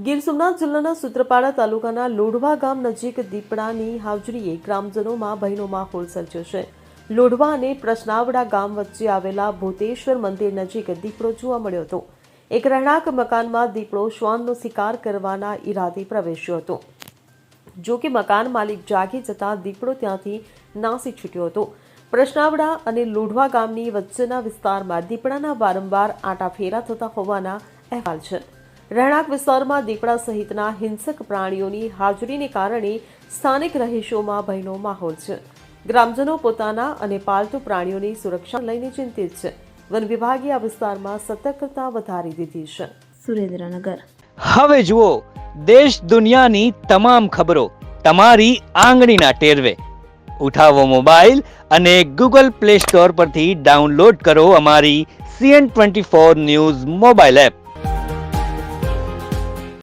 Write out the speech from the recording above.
ગીર સોમનાથ જિલ્લાના સૂત્રાપાડા તાલુકાના લોઢવા ગામ નજીક દીપડાની હાજરીએ ગ્રામજનોમાં ભયનો માહોલ સર્જ્યો છે. લોઢવા અને પ્રશ્નાવડા ગામ વચ્ચે આવેલા ભૂતેશ્વર મંદિર નજીક દીપડો જોવા મળ્યો હતો. એક રહેણાંક મકાનમાં દીપડો શ્વાનનો શિકાર કરવાના ઈરાદે પ્રવેશ્યો હતો. જો કે મકાન માલિક જાગી જતા દીપડો ત્યાંથી નાસી છૂટ્યો હતો. પ્રશ્નાવડા અને લોઢવા ગામની વચ્ચેના વિસ્તારમાં દીપડાના વારંવાર આંટાફેરા થતા હોવાના અહેવાલ છે. રહેણાંક વિસ્તારમાં દીપડા સહિતના હિંસક પ્રાણીઓની હાજરીને કારણે સ્થાનિક રહીશોમાં ભયનો માહોલ છે. ગ્રામજનો પોતાના અને પાલતુ પ્રાણીઓની સુરક્ષા લઈને ચિંતિત છે. વન વિભાગે આ વિસ્તારમાં સતર્કતા વધારી દીધી છે. સુરેન્દ્રનગર. હવે જુઓ દેશ દુનિયાની તમામ ખબરો તમારી આંગળીના ટેરવે. ઉઠાવો મોબાઈલ અને ગૂગલ પ્લે સ્ટોર પરથી ડાઉનલોડ કરો અમારી CN24 ન્યૂઝ મોબાઈલ એપ.